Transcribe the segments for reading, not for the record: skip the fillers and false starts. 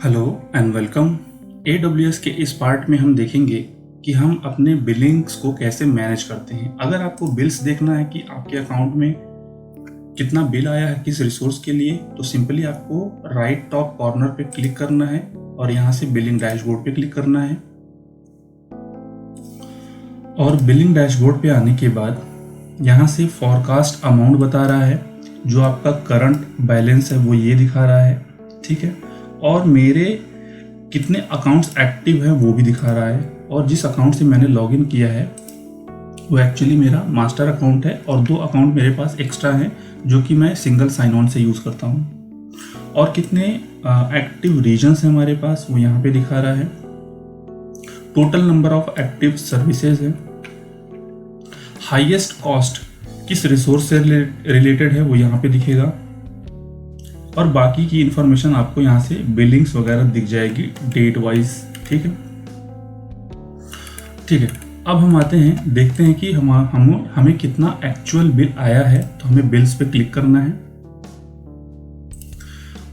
Hello and welcome. AWS के इस part में हम देखेंगे कि हम अपने बिलिंग्स को कैसे मैनेज करते हैं। अगर आपको बिल्स देखना है कि आपके अकाउंट में कितना बिल आया है किस रिसोर्स के लिए, तो सिंपली आपको राइट टॉप कॉर्नर पे क्लिक करना है और यहाँ से बिलिंग डैशबोर्ड पे क्लिक करना है। और बिलिंग डैशबोर्ड पे आने के बाद यहाँ से फॉरकास्ट अमाउंट बता रहा है, जो आपका करंट बैलेंस है वो ये दिखा रहा है, ठीक है। और मेरे कितने अकाउंट्स एक्टिव हैं वो भी दिखा रहा है। और जिस अकाउंट से मैंने लॉगिन किया है वो एक्चुअली मेरा मास्टर अकाउंट है और 2 अकाउंट मेरे पास एक्स्ट्रा हैं जो कि मैं सिंगल साइन ऑन से यूज़ करता हूँ। और कितने एक्टिव रीजन्स हैं हमारे पास वो यहाँ पे दिखा रहा है। Total number of active services है। हाईएस्ट कॉस्ट किस रिसोर्स से रिलेटेड है वो यहाँ पे दिखेगा। और बाकी की इंफॉर्मेशन आपको यहाँ से बिलिंग्स वगैरह दिख जाएगी डेट वाइज, ठीक है। अब हम आते हैं, देखते हैं कि हमें कितना एक्चुअल बिल आया है। तो हमें बिल्स पे क्लिक करना है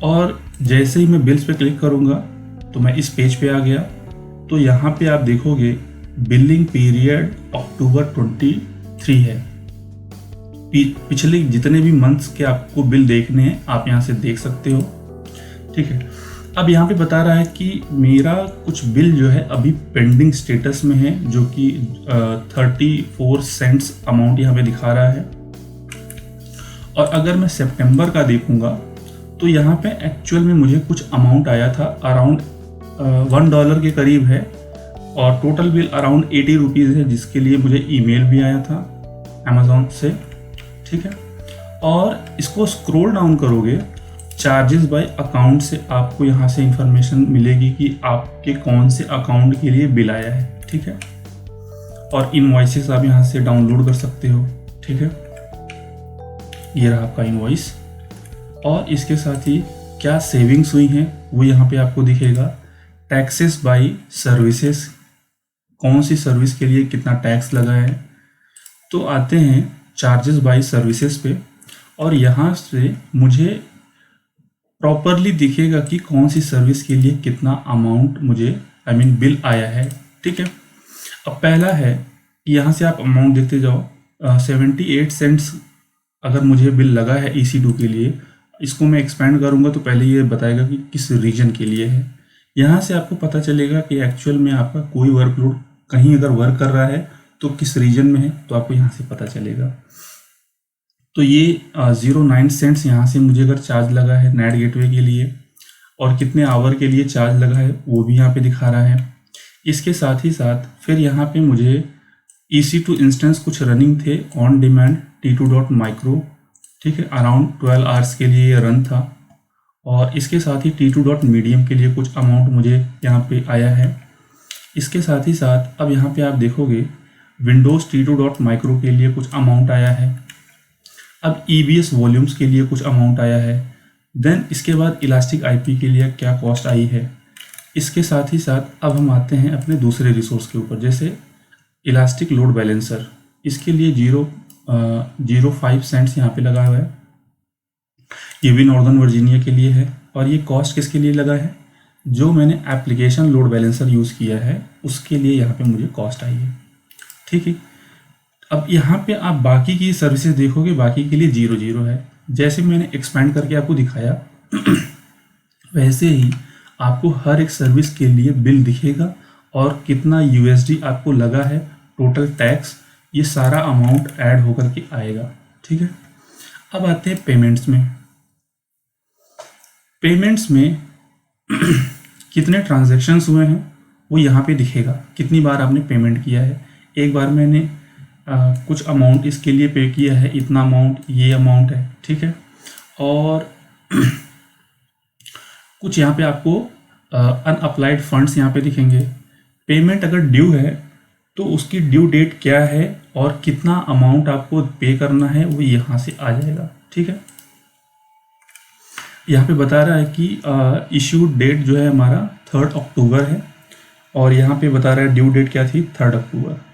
और जैसे ही मैं बिल्स पे क्लिक करूँगा तो मैं इस पेज पे आ गया। तो यहाँ पे आप देखोगे बिलिंग पीरियड अक्टूबर 23 है। पिछले जितने भी मंथ्स के आपको बिल देखने हैं आप यहाँ से देख सकते हो, ठीक है। अब यहाँ पे बता रहा है कि मेरा कुछ बिल जो है अभी पेंडिंग स्टेटस में है, जो कि 34 सेंट्स अमाउंट यहाँ पे दिखा रहा है। और अगर मैं सितंबर का देखूंगा तो यहाँ पे एक्चुअल में मुझे कुछ अमाउंट आया था, अराउंड $1 के करीब है। और टोटल बिल अराउंड 80 रुपीज़ है, जिसके लिए मुझे ईमेल भी आया था अमेज़ॉन से, ठीक है। और इसको स्क्रॉल डाउन करोगे चार्जेस बाय अकाउंट से आपको यहाँ से इंफॉर्मेशन मिलेगी कि आपके कौन से अकाउंट के लिए बिल आया है, ठीक है। और इनवॉइसेस आप यहाँ से डाउनलोड कर सकते हो, ठीक है। ये रहा आपका इनवॉइस। और इसके साथ ही क्या सेविंग्स हुई हैं वो यहाँ पे आपको दिखेगा। टैक्सेस बाय सर्विसेज, कौन सी सर्विस के लिए कितना टैक्स लगा है। तो आते हैं चार्जेस बाय सर्विसेज पे और यहाँ से मुझे प्रॉपरली दिखेगा कि कौन सी सर्विस के लिए कितना अमाउंट मुझे बिल आया है, ठीक है। अब पहला है कि यहाँ से आप अमाउंट देखते जाओ। 78 सेंट्स अगर मुझे बिल लगा है EC2 के लिए। इसको मैं एक्सपेंड करूँगा तो पहले ये बताएगा कि किस रीजन के लिए है। यहाँ से आपको पता चलेगा कि एक्चुअल में आपका कोई वर्कलोड कहीं अगर वर्क कर रहा है तो किस रीजन में है, तो आपको यहाँ से पता चलेगा। तो ये 09 सेंट्स यहाँ से मुझे अगर चार्ज लगा है नेट गेटवे के लिए, और कितने आवर के लिए चार्ज लगा है वो भी यहाँ पे दिखा रहा है। इसके साथ ही साथ फिर यहाँ पे मुझे EC2 इंस्टेंस कुछ रनिंग थे ऑन डिमांड T2.micro, ठीक है। अराउंड 12 आवर्स के लिए ये रन था। और इसके साथ ही T2.medium के लिए कुछ अमाउंट मुझे यहाँ पे आया है। इसके साथ ही साथ अब यहाँ पे आप देखोगे विंडोज़ T2.micro के लिए कुछ अमाउंट आया है। अब EBS वॉल्यूम्स के लिए कुछ अमाउंट आया है। देन इसके बाद इलास्टिक IP के लिए क्या कॉस्ट आई है। इसके साथ ही साथ अब हम आते हैं अपने दूसरे रिसोर्स के ऊपर, जैसे इलास्टिक लोड बैलेंसर। इसके लिए 0.05 सेंट्स यहाँ पे लगा हुआ है। ये भी नॉर्दर्न वर्जीनिया के लिए है। और ये कॉस्ट किसके लिए लगा है, जो मैंने एप्लीकेशन लोड बैलेंसर यूज़ किया है उसके लिए यहाँ पे मुझे कॉस्ट आई है, ठीक है। अब यहाँ पे आप बाकी की सर्विसेज देखोगे, बाकी के लिए 0 है। जैसे मैंने एक्सपेंड करके आपको दिखाया वैसे ही आपको हर एक सर्विस के लिए बिल दिखेगा और कितना USD आपको लगा है, टोटल टैक्स, ये सारा अमाउंट ऐड होकर के आएगा, ठीक है। अब आते हैं पेमेंट्स में। पेमेंट्स में कितने ट्रांजैक्शंस हुए हैं वो यहाँ पे दिखेगा, कितनी बार आपने पेमेंट किया है। एक बार मैंने कुछ अमाउंट इसके लिए पे किया है, इतना अमाउंट, ये अमाउंट है, ठीक है। और कुछ यहाँ पे आपको अनअप्लाइड फंड्स यहाँ पे दिखेंगे। पेमेंट अगर ड्यू है तो उसकी ड्यू डेट क्या है और कितना अमाउंट आपको पे करना है वो यहाँ से आ जाएगा, ठीक है। यहाँ पे बता रहा है कि इश्यू डेट जो है हमारा 3 अक्टूबर है और यहाँ पे बता रहा है ड्यू डेट क्या थी, 3 अक्टूबर।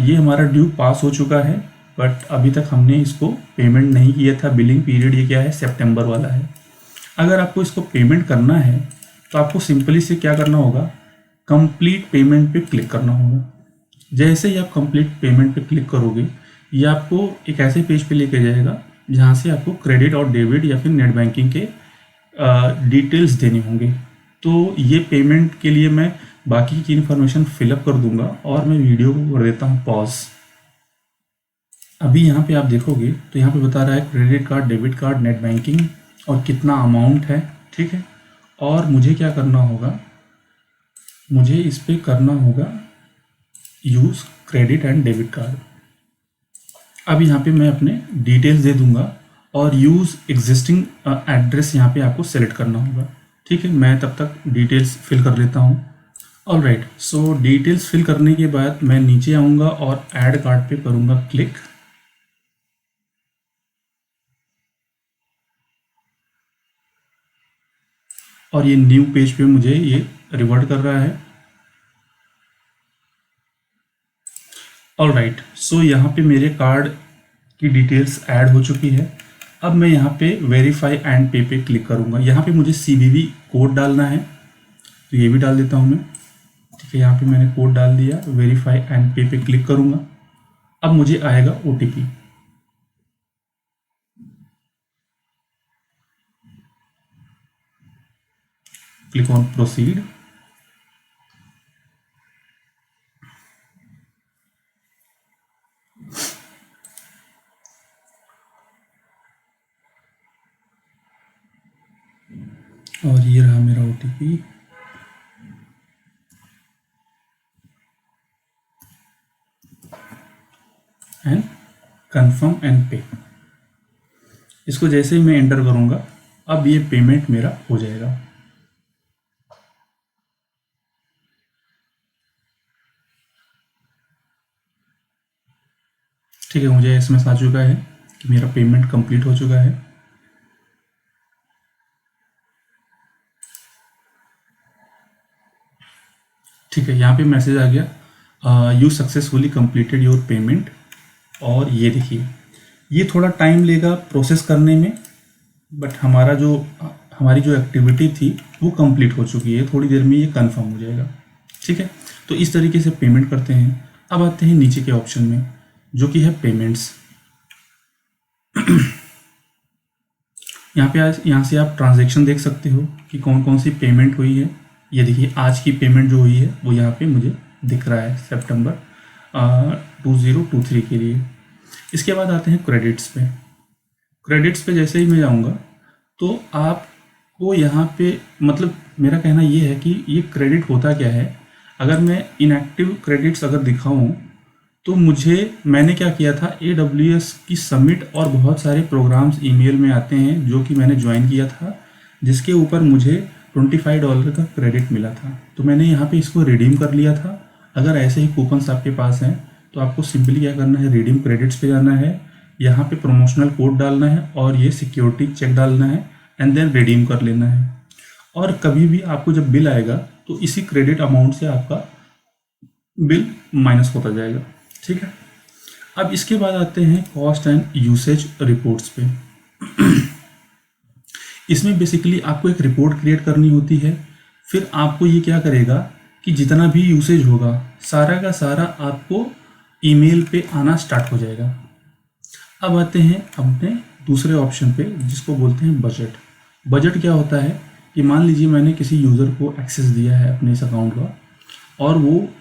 ये हमारा ड्यू पास हो चुका है, बट अभी तक हमने इसको पेमेंट नहीं किया था। बिलिंग पीरियड ये क्या है, सितंबर वाला है। अगर आपको इसको पेमेंट करना है तो आपको सिंपली से क्या करना होगा, कंप्लीट पेमेंट पे क्लिक करना होगा। जैसे ही आप कंप्लीट पेमेंट पे क्लिक करोगे ये आपको एक ऐसे पेज पे लेके जाएगा जहाँ से आपको क्रेडिट और डेबिट या फिर नेट बैंकिंग के डिटेल्स देने होंगे। तो ये पेमेंट के लिए मैं बाकी की इन्फॉर्मेशन फिलअप कर दूंगा और मैं वीडियो को कर देता हूँ पॉज। अभी यहाँ पे आप देखोगे तो यहाँ पे बता रहा है credit card, debit card, net banking और कितना अमाउंट है, ठीक है। और मुझे क्या करना होगा, मुझे इस पर करना होगा use credit and debit card. अब यहाँ पे मैं अपने डिटेल्स दे दूंगा और यूज़ एग्जिस्टिंग एड्रेस यहाँ पे आपको सेलेक्ट करना होगा, ठीक है। मैं तब तक डिटेल्स फिल कर लेता हूँ। ऑलराइट, सो डिटेल्स फिल करने के बाद मैं नीचे आऊँगा और ऐड कार्ड पे करूँगा क्लिक। और ये न्यू पेज पे मुझे ये रिवर्ट कर रहा है। ऑलराइट, सो यहाँ पे मेरे कार्ड की डिटेल्स ऐड हो चुकी है। अब मैं यहाँ पे वेरीफाई एंड पे क्लिक करूँगा। यहाँ पे मुझे CVV कोड डालना है तो ये भी डाल देता हूँ मैं, ठीक है। यहाँ पे मैंने कोड डाल दिया, वेरीफाई एंड पे क्लिक करूँगा। अब मुझे आएगा OTP। Click on proceed. और ये रहा मेरा OTP। एंड कंफर्म एंड पे। इसको जैसे ही मैं एंटर करूंगा अब ये पेमेंट मेरा हो जाएगा। ठीक है, मुझे SMS आ चुका है कि मेरा पेमेंट कंप्लीट हो चुका है। ठीक है, यहाँ पे मैसेज आ गया you successfully completed your payment. और ये देखिए ये थोड़ा टाइम लेगा प्रोसेस करने में, बट हमारी जो एक्टिविटी थी वो कंप्लीट हो चुकी है। थोड़ी देर में ये कंफर्म हो जाएगा, ठीक है। तो इस तरीके से पेमेंट करते हैं। अब आते हैं नीचे के ऑप्शन में जो कि है पेमेंट्स। यहाँ से आप ट्रांजैक्शन देख सकते हो कि कौन कौन सी पेमेंट हुई है। ये देखिए आज की पेमेंट जो हुई है वो यहाँ पे मुझे दिख रहा है सितंबर 2023 के लिए। इसके बाद आते हैं क्रेडिट्स पे। क्रेडिट्स पे जैसे ही मैं जाऊँगा तो आपको यहाँ पे मतलब मेरा कहना ये है कि ये क्रेडिट होता क्या है। अगर मैं इनएक्टिव क्रेडिट्स अगर दिखाऊँ तो मैंने क्या किया था, AWS की समिट और बहुत सारे प्रोग्राम्स ईमेल में आते हैं जो कि मैंने ज्वाइन किया था, जिसके ऊपर मुझे $25 का क्रेडिट मिला था। तो मैंने यहाँ पे इसको रिडीम कर लिया था। अगर ऐसे ही कूपन्स आपके पास हैं तो आपको सिंपली क्या करना है, रिडीम क्रेडिट्स पे जाना है, यहाँ पे प्रमोशनल कोड डालना है और ये सिक्योरिटी चेक डालना है एंड देन रिडीम कर लेना है। और कभी भी आपको जब बिल आएगा तो इसी क्रेडिट अमाउंट से आपका बिल माइनस होता जाएगा, ठीक है। अब इसके बाद आते हैं कॉस्ट एंड यूसेज रिपोर्ट्स पे। इसमें बेसिकली आपको एक रिपोर्ट क्रिएट करनी होती है। फिर आपको ये क्या करेगा कि जितना भी यूसेज होगा सारा का सारा आपको ईमेल पे आना स्टार्ट हो जाएगा। अब आते हैं अपने दूसरे ऑप्शन पे जिसको बोलते हैं बजट। बजट क्या होता है कि मान लीजिए मैंने किसी यूज़र को एक्सेस दिया है अपने इस अकाउंट का और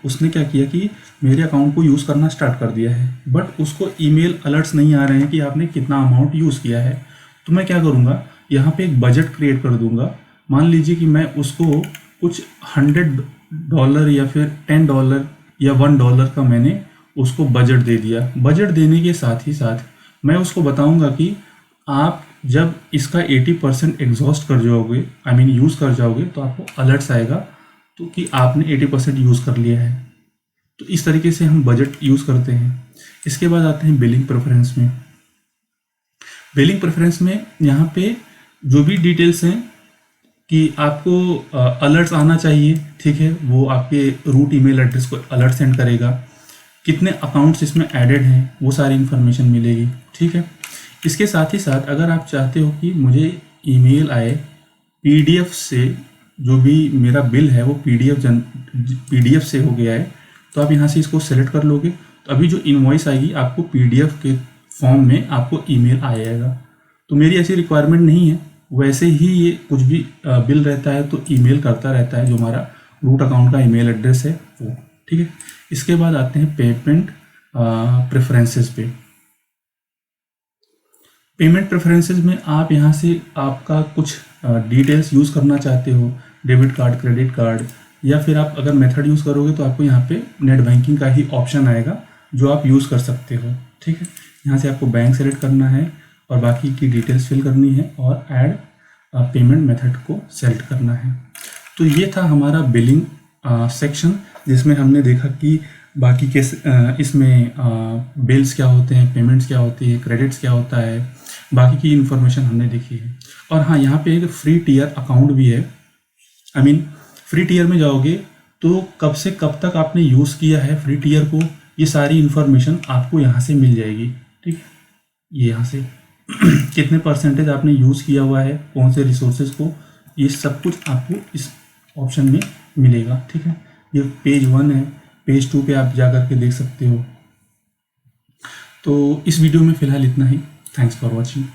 उसने क्या किया कि मेरे अकाउंट को यूज़ करना स्टार्ट कर दिया है, बट उसको ईमेल अलर्ट्स नहीं आ रहे हैं कि आपने कितना अमाउंट यूज़ किया है। तो मैं क्या करूँगा, यहाँ पे एक बजट क्रिएट कर दूँगा। मान लीजिए कि मैं उसको कुछ $100 या फिर $10 या $1 का मैंने उसको बजट दे दिया। बजट देने के साथ ही साथ मैं उसको बताऊँगा कि आप जब इसका 80% एग्जॉस्ट कर जाओगे, यूज़ कर जाओगे, तो आपको अलर्ट्स आएगा तो कि आपने 80% यूज़ कर लिया है। तो इस तरीके से हम बजट यूज़ करते हैं। इसके बाद आते हैं बिलिंग प्रेफरेंस में। बिलिंग प्रेफरेंस में यहाँ पे जो भी डिटेल्स हैं कि आपको अलर्ट्स आना चाहिए, ठीक है, वो आपके रूट ईमेल एड्रेस को अलर्ट सेंड करेगा। कितने अकाउंट्स इसमें एडेड हैं वो सारी इन्फॉर्मेशन मिलेगी, ठीक है। इसके साथ ही साथ अगर आप चाहते हो कि मुझे ईमेल आए PDF से जो भी मेरा बिल है वो PDF से हो गया है, तो आप यहाँ से इसको सेलेक्ट कर लोगे। तो अभी जो इनवॉइस आएगी आपको PDF के फॉर्म में आपको ईमेल आएगा। तो मेरी ऐसी रिक्वायरमेंट नहीं है, वैसे ही ये कुछ भी बिल रहता है तो ईमेल करता रहता है, जो हमारा रूट अकाउंट का ईमेल एड्रेस है वो। ठीक है, इसके बाद आते हैं पेमेंट प्रेफरेंसेस पे। पेमेंट प्रेफरेंसेस में आप यहाँ से आपका कुछ डिटेल्स यूज़ करना चाहते हो, डेबिट कार्ड, क्रेडिट कार्ड, या फिर आप अगर मेथड यूज़ करोगे तो आपको यहाँ पे नेट बैंकिंग का ही ऑप्शन आएगा जो आप यूज़ कर सकते हो। ठीक है, यहाँ से आपको बैंक सेलेक्ट करना है और बाकी की डिटेल्स फिल करनी है और ऐड पेमेंट मेथड को सेलेक्ट करना है। तो ये था हमारा बिलिंग सेक्शन, जिसमें हमने देखा कि बाकी के इसमें बिल्स क्या होते हैं, पेमेंट्स क्या होती है, क्रेडिट्स क्या होता है, बाकी की इन्फॉर्मेशन हमने देखी है। और हाँ, यहाँ पे एक फ्री टियर अकाउंट भी है। फ्री टियर में जाओगे तो कब से कब तक आपने यूज़ किया है फ्री टियर को, ये सारी इन्फॉर्मेशन आपको यहाँ से मिल जाएगी। ठीक है, ये यहाँ से कितने % आपने यूज़ किया हुआ है, कौन से रिसोर्सेज को, ये सब कुछ आपको इस ऑप्शन में मिलेगा। ठीक है, ये पेज 1 है, पेज 2 पे आप जा करके देख सकते हो। तो इस वीडियो में फ़िलहाल इतना ही। Thanks for watching.